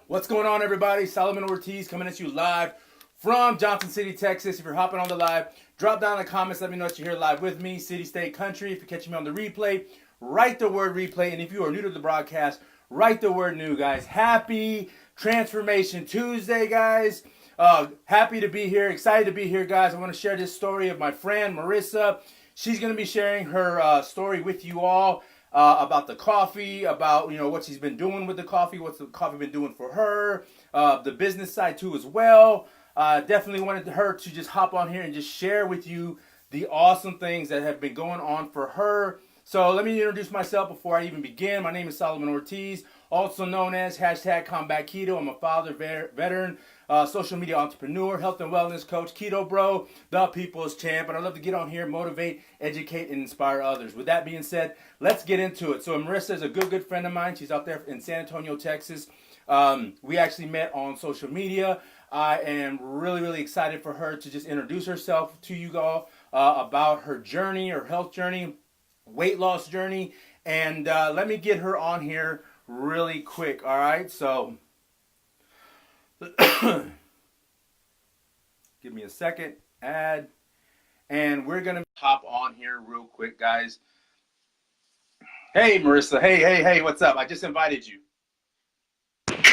What's going on, everybody? Solomon Ortiz coming at you live from Johnson City, Texas. If you're hopping on the live, drop down in the comments. Let me know that you're here live with me, city, state, country. If you're catching me on the replay, write the word replay. And if you are new to the broadcast, write the word new, guys. Happy Transformation Tuesday, guys. Happy to be here. Excited to be here, guys. I want to share this story of my friend, Marissa. She's going to be sharing her story with you all. About the coffee, about what she's been doing with the coffee, what's the coffee been doing for her, the business side too as well. Definitely wanted her to just hop on here and just share with you the awesome things that have been going on for her. So let me introduce myself before I even begin. My name is Solomon Ortiz, also known as #KOMBAT KETO. I'm a father, veteran, social media entrepreneur, health and wellness coach, keto bro, the people's champ, and I love to get on here, motivate, educate, and inspire others. With that being said, let's get into it. So Marissa is a good friend of mine. She's out there in San Antonio, Texas. We actually met on social media. I am really excited for her to just introduce herself to you all about her journey, her health journey, weight loss journey, and let me get her on here really quick. All right, so give me a second, add, and we're gonna hop on here real quick, guys. Hey Marissa, hey, what's up? I just invited you. Hey,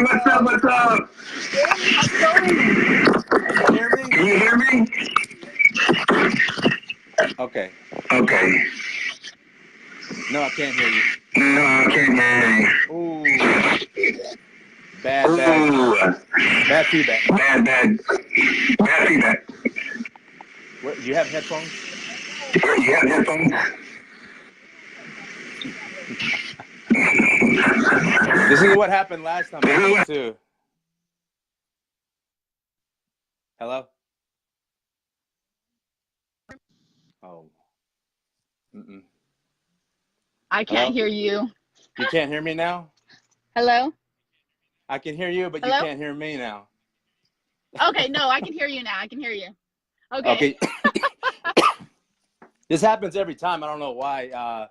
what's up? How's it going? Can you hear me? Okay. No, I can't hear you. No, I can't hear you. Ooh. Bad feedback. Bad feedback. What, do you have headphones? You have headphones? This is what happened last time too. Hello? Oh. Mm-mm. I can't hear you. You can't hear me now? Hello? I can hear you, but Hello? You can't hear me now. Okay, no, I can hear you now. I can hear you. Okay. This happens every time. I don't know why.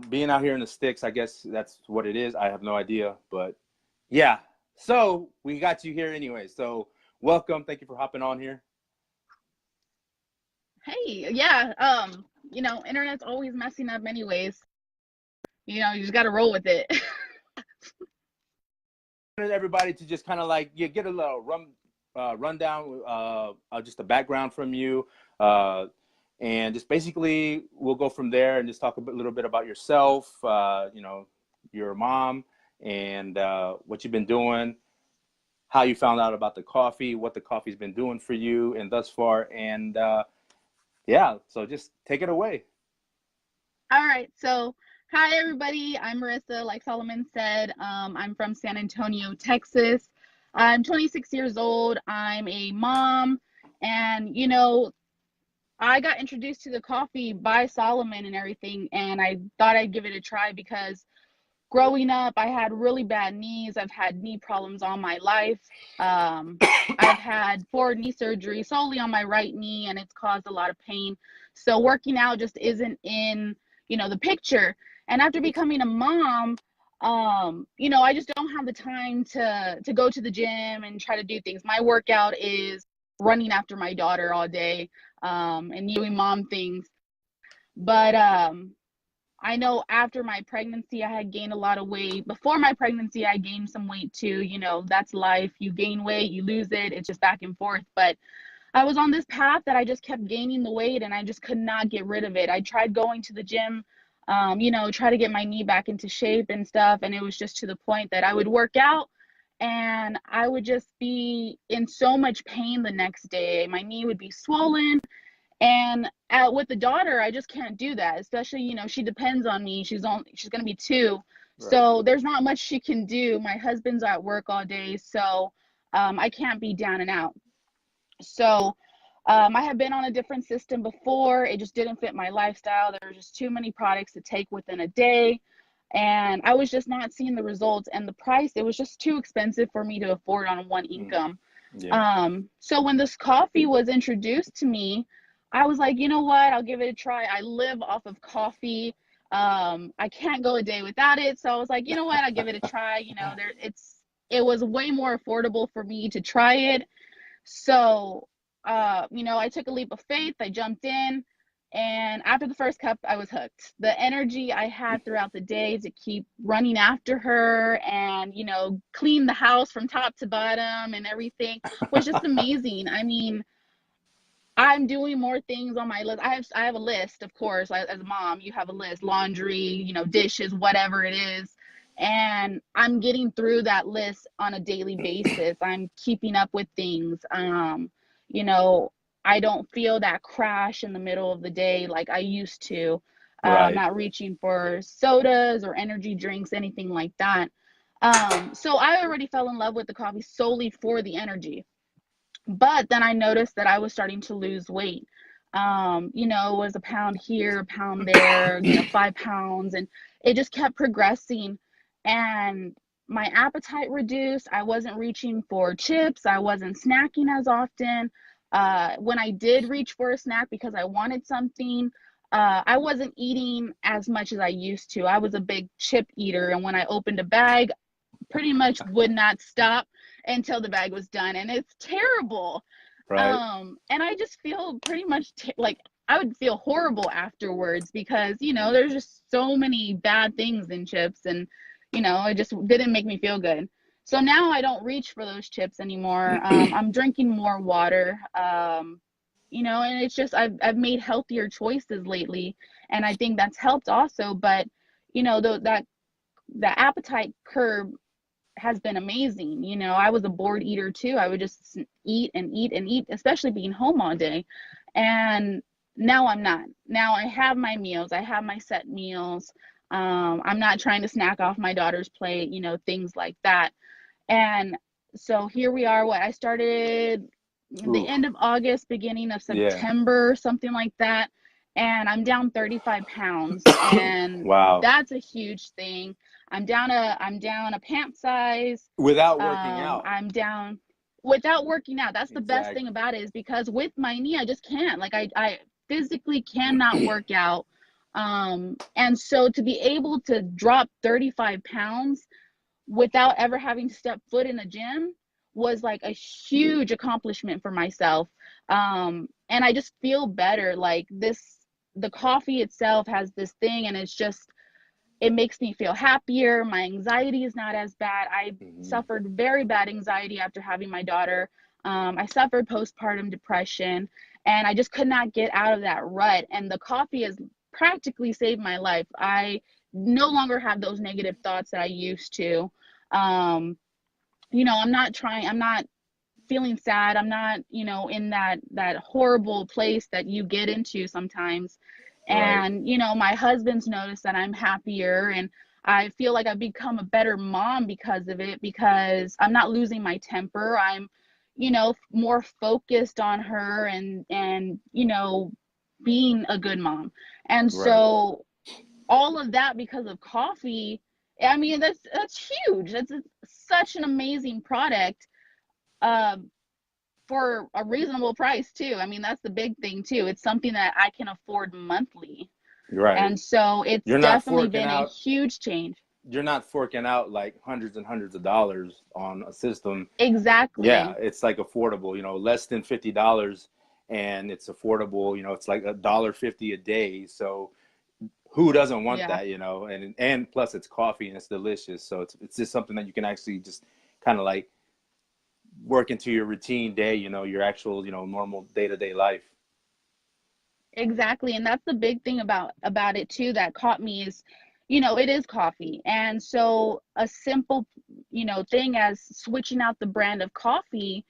Being out here in the sticks, I guess that's what it is. I have no idea, but yeah. So we got you here anyway. So welcome. Thank you for hopping on here. Hey, yeah. Internet's always messing up anyways. You just got to roll with it. Everybody to just kind of like get a little rundown, just a background from you, and just basically we'll go from there and just talk a little bit about yourself, your mom, and what you've been doing, how you found out about the coffee, what the coffee's been doing for you and thus far, and yeah, so just take it away. All right, so hi everybody, I'm Marissa. Like Solomon said, I'm from San Antonio, Texas. I'm 26 years old. I'm a mom, and I got introduced to the coffee by Solomon and everything, and I thought I'd give it a try because growing up, I had really bad knees. I've had knee problems all my life. I've had 4 knee surgeries solely on my right knee, and it's caused a lot of pain. So working out just isn't in, the picture. And after becoming a mom, I just don't have the time to go to the gym and try to do things. My workout is running after my daughter all day, and doing mom things. But I know after my pregnancy, I had gained a lot of weight. Before my pregnancy, I gained some weight too. That's life. You gain weight, you lose it. It's just back and forth. But I was on this path that I just kept gaining the weight, and I just could not get rid of it. I tried going to the gym, try to get my knee back into shape and stuff. And it was just to the point that I would work out and I would just be in so much pain the next day. My knee would be swollen. And with the daughter, I just can't do that, especially, she depends on me. She's going to be 2. Right. So there's not much she can do. My husband's at work all day, so I can't be down and out. So I have been on a different system before. It just didn't fit my lifestyle. There were just too many products to take within a day. And I was just not seeing the results, and the price, it was just too expensive for me to afford on one income. Yeah. So when this coffee was introduced to me, I was like, you know what, I'll give it a try. I live off of coffee. I can't go a day without it. So I was like, you know what, I'll give it a try. It was way more affordable for me to try it. So, I took a leap of faith. I jumped in, and after the first cup, I was hooked. The energy I had throughout the day to keep running after her and, clean the house from top to bottom and everything was just amazing. I mean, I'm doing more things on my list. I have a list, of course. As a mom, you have a list: laundry, dishes, whatever it is. And I'm getting through that list on a daily basis. I'm keeping up with things. You know, I don't feel that crash in the middle of the day like I used to. I'm Right. not reaching for sodas or energy drinks, anything like that. So I already fell in love with the coffee solely for the energy. But then I noticed that I was starting to lose weight. It was a pound here, a pound there, 5 pounds, and it just kept progressing. And my appetite reduced. I wasn't reaching for chips. I wasn't snacking as often. When I did reach for a snack because I wanted something, I wasn't eating as much as I used to. I was a big chip eater, and when I opened a bag, pretty much would not stop until the bag was done, and it's terrible. Right. And I just feel pretty much like I would feel horrible afterwards because there's just so many bad things in chips, and it just didn't make me feel good. So now I don't reach for those chips anymore. I'm drinking more water. And it's just I've made healthier choices lately, and I think that's helped also. But that the appetite curb has been amazing. I was a bored eater too. I would just eat and eat and eat, especially being home all day. And now I'm not. Now I have my meals. I have my set meals. I'm not trying to snack off my daughter's plate, things like that. And so here we are. I started the Ooh. end of August, beginning of Yeah. September, something like that. And I'm down 35 pounds. And Wow. that's a huge thing. I'm down a pant size. Without working out. I'm down without working out. That's the best thing Exactly. about it, is because with my knee, I just can't. Like I physically cannot work out. And so to be able to drop 35 pounds without ever having to step foot in a gym was like a huge accomplishment for myself. And I just feel better. Like the coffee itself has this thing, and it makes me feel happier. My anxiety is not as bad. I suffered very bad anxiety after having my daughter. I suffered postpartum depression, and I just could not get out of that rut. And the coffee has practically saved my life. I no longer have those negative thoughts that I used to. I'm not feeling sad. I'm not, in that horrible place that you get into sometimes. Right. And, my husband's noticed that I'm happier, and I feel like I've become a better mom because of it, because I'm not losing my temper. I'm, more focused on her and, being a good mom. And Right. so all of that because of coffee, I mean, that's huge. That's such an amazing product. For a reasonable price too. I mean, that's the big thing too. It's something that I can afford monthly. Right. And so it's You're not definitely forking been a out. huge change. You're not forking out like hundreds and hundreds of dollars on a system. Yeah, Exactly. it's like affordable. Less than $50, and it's affordable. It's like $1.50 a day. So who doesn't want Yeah. that? And plus it's coffee and it's delicious. So it's just something that you can actually just kind of like work into your routine day. Your actual normal day-to-day life. Exactly. And that's the big thing about it too that caught me is, it is coffee. And so a simple, thing as switching out the brand of coffee,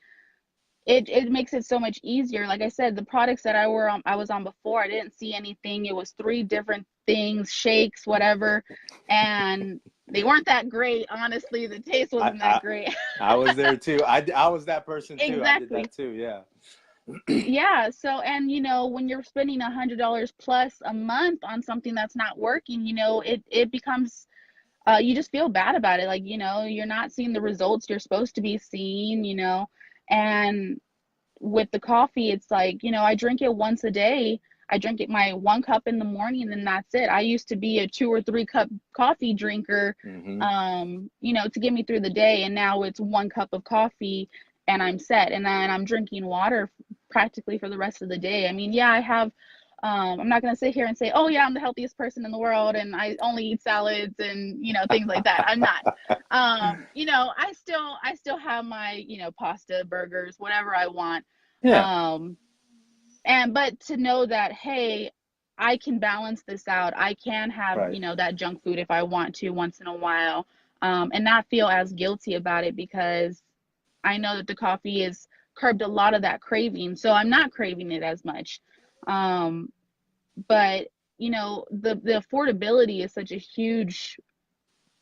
it makes it so much easier. Like I said, the products that I was on before, I didn't see anything. It was 3 different things, shakes, whatever, and they weren't that great. Honestly, the taste I wasn't that I, great. I was there too. I was that person too. I did that Exactly. too. Yeah. Yeah. So, and when you're spending $100 plus a month on something that's not working, it becomes you just feel bad about it. Like, you're not seeing the results you're supposed to be seeing, and with the coffee, it's like, I drink it once a day. I drink it my 1 cup in the morning and that's it. I used to be a 2 or 3 cup coffee drinker, you know, to get me through the day. And now it's 1 cup of coffee and I'm set. And then I'm drinking water practically for the rest of the day. I mean, yeah, I have, I'm not going to sit here and say, oh yeah, I'm the healthiest person in the world and I only eat salads and, you know, things like that. I'm not. You know, I still have my, you know, pasta, burgers, whatever I want. Yeah. But to know that, hey, I can balance this out. I can have, Right. you know, that junk food if I want to once in a while, and not feel as guilty about it, because I know that the coffee has curbed a lot of that craving. So I'm not craving it as much. But you know, the affordability is such a huge,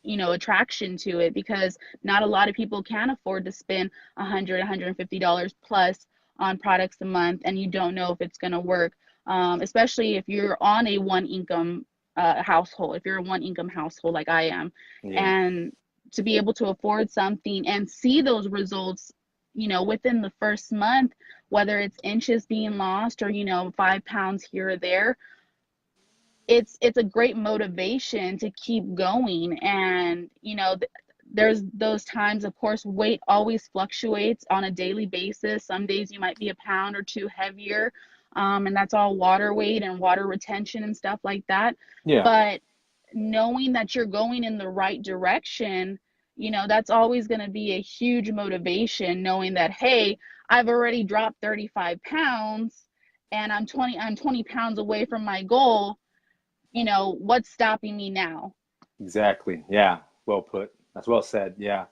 you know, attraction to it, because not a lot of people can afford to spend $150 plus on products a month, and you don't know if it's going to work, especially if you're on a one income household, if you're a one income household like I am. Yeah. And to be able to afford something and see those results, you know, within the first month, whether it's inches being lost or, you know, 5 pounds here or there, it's a great motivation to keep going. And you know, there's those times, of course, weight always fluctuates on a daily basis. Some days you might be a pound or two heavier, and that's all water weight and water retention and stuff like that. Yeah. But knowing that you're going in the right direction, you know, that's always going to be a huge motivation, knowing that, hey, I've already dropped 35 pounds and I'm 20 pounds away from my goal. You know, what's stopping me now? Exactly. Yeah. Well put. That's well said. Yeah.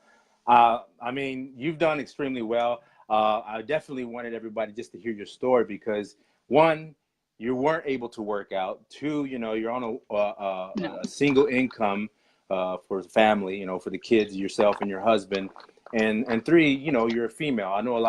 I mean, you've done extremely well. I definitely wanted everybody just to hear your story because, one, you weren't able to work out. Two, you know, you're on No. a single income for the family, you know, for the kids, yourself and your husband. And three, you know, you're a female. I know a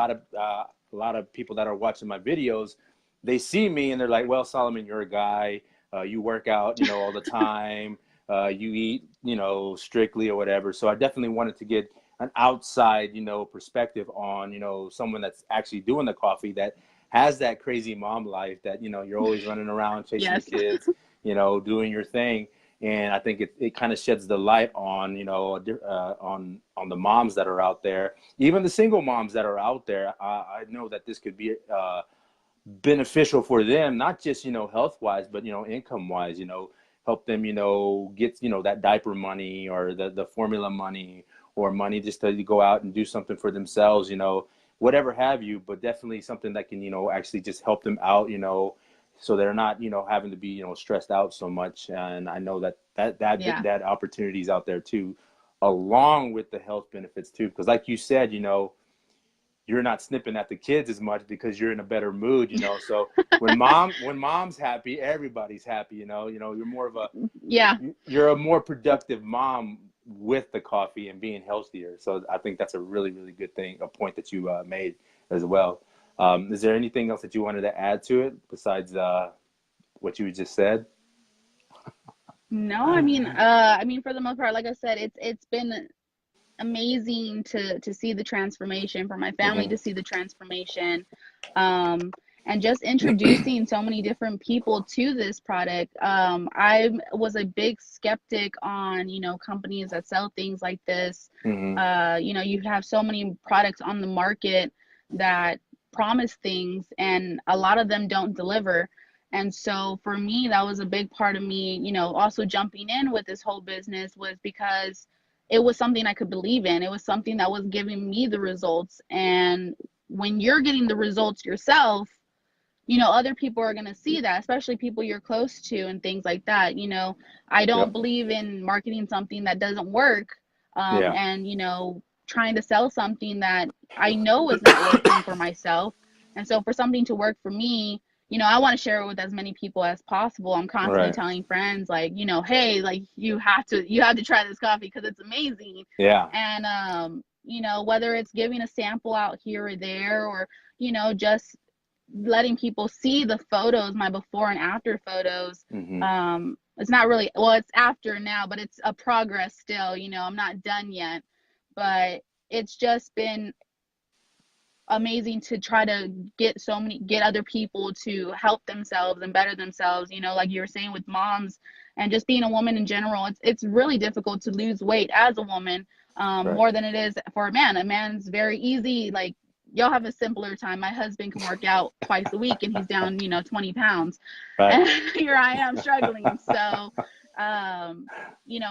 lot of people that are watching my videos, they see me and they're like, well, Solomon, you're a guy. You work out, you know, all the time. You eat, you know, strictly or whatever. So I definitely wanted to get an outside, you know, perspective on, you know, someone that's actually doing the coffee, that has that crazy mom life, that, you know, you're always running around chasing Yes. the kids, you know, doing your thing. And I think it kind of sheds the light on, you know, on the moms that are out there, even the single moms that are out there. I know that this could be beneficial for them, not just, you know, health wise, but, you know, income wise, you know, help them, you know, get, you know, that diaper money or the formula money, or money just to go out and do something for themselves, you know, whatever have you, but definitely something that can, you know, actually just help them out, you know, so they're not, you know, having to be, you know, stressed out so much. And I know Yeah. that opportunity is out there too, along with the health benefits too, because like you said, you know, you're not snipping at the kids as much because you're in a better mood, you know. So when mom's happy, everybody's happy, you know. You know, Yeah. you're a more productive mom with the coffee and being healthier. So I think that's a really, really good thing, a point that you made as well. Is there anything else that you wanted to add to it besides what you just said? No, I mean, for the most part, like I said, it's been amazing to see the transformation, for my family Mm-hmm. to see the transformation, and just introducing so many different people to this product. I was a big skeptic on, you know, companies that sell things like this. Mm-hmm. You know, you have so many products on the market that promise things, and a lot of them don't deliver. And so for me, that was a big part of me, you know, also jumping in with this whole business, was because it was something I could believe in. It was something that was giving me the results. And when you're getting the results yourself, you know, other people are going to see that, especially people you're close to and things like that. You know, I don't Yep. believe in marketing something that doesn't work, Yeah. and, you know, trying to sell something that I know is not working for myself. And so for something to work for me, you know, I want to share it with as many people as possible. I'm constantly Right. telling friends, like, you know, hey, like, you have to try this coffee because it's amazing. Yeah. And you know, whether it's giving a sample out here or there, or, you know, just letting people see the photos, my before and after photos. Mm-hmm. It's not really, well, it's after now, but it's a progress still. You know, I'm not done yet, but it's just been amazing to try to get other people to help themselves and better themselves. You know, like you were saying with moms and just being a woman in general, it's really difficult to lose weight as a woman, more than it is for a man. A man's very easy. Like, y'all have a simpler time. My husband can work out twice a week and he's down, 20 pounds. Right. And here I am struggling. So,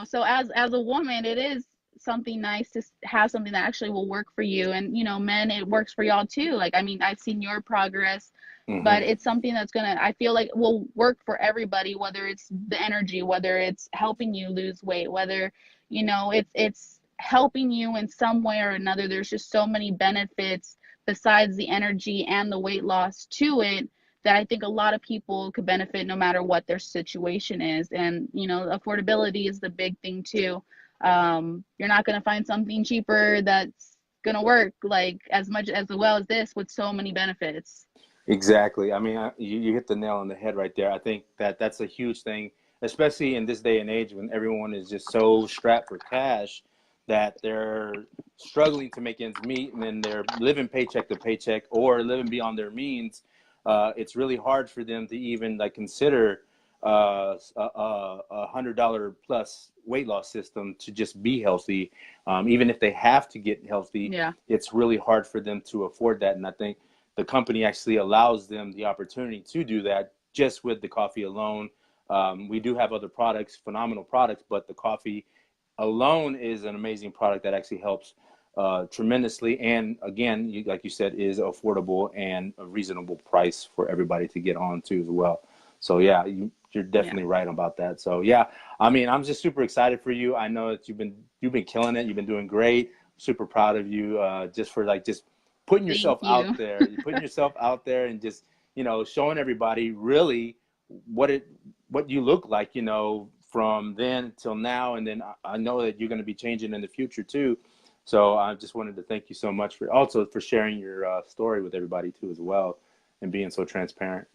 so as a woman, it is something nice to have something that actually will work for you. And, men, it works for y'all too. Like, I mean, I've seen your progress, but it's something that's I feel like will work for everybody, whether it's the energy, whether it's helping you lose weight, whether, it's helping you in some way or another. There's just so many benefits besides the energy and the weight loss to it that I think a lot of people could benefit no matter what their situation is. And, affordability is the big thing too. You're not going to find something cheaper that's going to work like as well as this with so many benefits. Exactly. I mean, you hit the nail on the head right there. I think that's a huge thing, especially in this day and age when everyone is just so strapped for cash that they're struggling to make ends meet, and then they're living paycheck to paycheck or living beyond their means. It's really hard for them to even consider a $100 plus weight loss system to just be healthy. Even if they have to get healthy, it's really hard for them to afford that. And I think the company actually allows them the opportunity to do that just with the coffee alone. We do have other products, phenomenal products, but the coffee alone is an amazing product that actually helps tremendously. And again, like you said, is affordable and a reasonable price for everybody to get on to as well. So yeah, you're definitely right about that. So yeah, I mean, I'm just super excited for you. I know that you've been killing it. You've been doing great. Super proud of you, just for just putting yourself out there. You're putting yourself out there and just, showing everybody really what you look like, from then till now. And then I know that you're going to be changing in the future too. So I just wanted to thank you so much for sharing your story with everybody too as well, and being so transparent.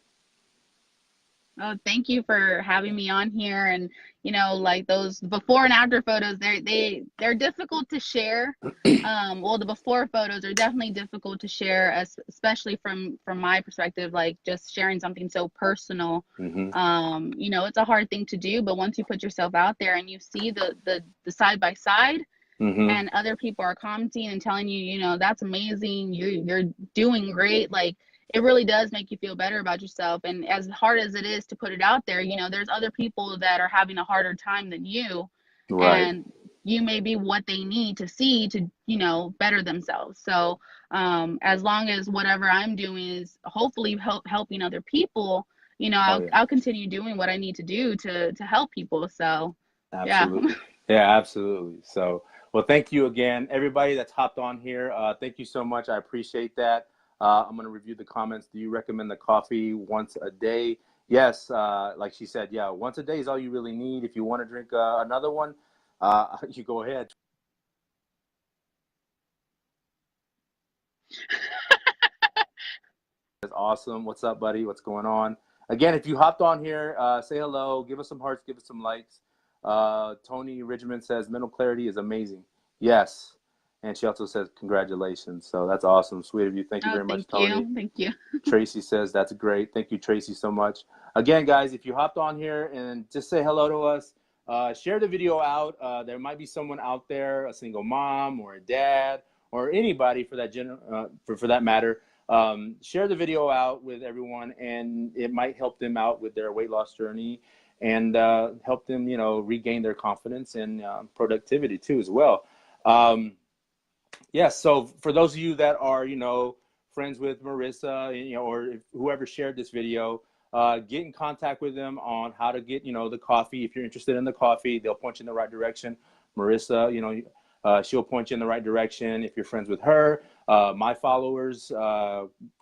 Oh, thank you for having me on here. And, like those before and after photos, they're difficult to share. Well, the before photos are definitely difficult to share, especially from my perspective, like just sharing something so personal. It's a hard thing to do, but once you put yourself out there and you see the side by side, and other people are commenting and telling you, that's amazing, you're doing great, like, it really does make you feel better about yourself. And as hard as it is to put it out there, there's other people that are having a harder time than you. Right. And you may be what they need to see to, better themselves. So as long as whatever I'm doing is hopefully helping other people, I'll continue doing what I need to do to help people. So absolutely. Yeah, absolutely. So, well, thank you again, everybody that's hopped on here. Thank you so much. I appreciate that. I'm going to review the comments. Do you recommend the coffee once a day? Yes. Like she said, yeah, once a day is all you really need. If you want to drink another one, you go ahead. That's awesome. What's up, buddy? What's going on? Again, if you hopped on here, say hello, give us some hearts, give us some likes. Tony Ridgman says mental clarity is amazing. Yes. And she also says, congratulations. So that's awesome. Sweet of you. Thank you very much, Tony. Thank you. Tracy says, that's great. Thank you, Tracy, so much. Again, guys, if you hopped on here and just say hello to us, share the video out. There might be someone out there, a single mom or a dad or anybody for that for that matter. Share the video out with everyone, and it might help them out with their weight loss journey and help them, regain their confidence and productivity too as well. Yes. So for those of you that are, friends with Marissa, or whoever shared this video, get in contact with them on how to get, the coffee. If you're interested in the coffee, they'll point you in the right direction. Marissa, she'll point you in the right direction. If you're friends with her, my followers,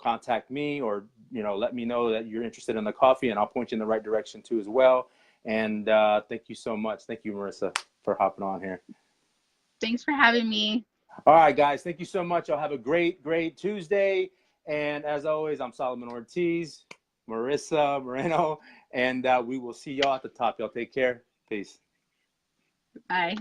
contact me or, let me know that you're interested in the coffee, and I'll point you in the right direction too as well. And thank you so much. Thank you, Marissa, for hopping on here. Thanks for having me. All right, guys. Thank you so much. Y'all have a great, great Tuesday. And as always, I'm Solomon Ortiz, Marissa Moreno, and we will see y'all at the top. Y'all take care. Peace. Bye.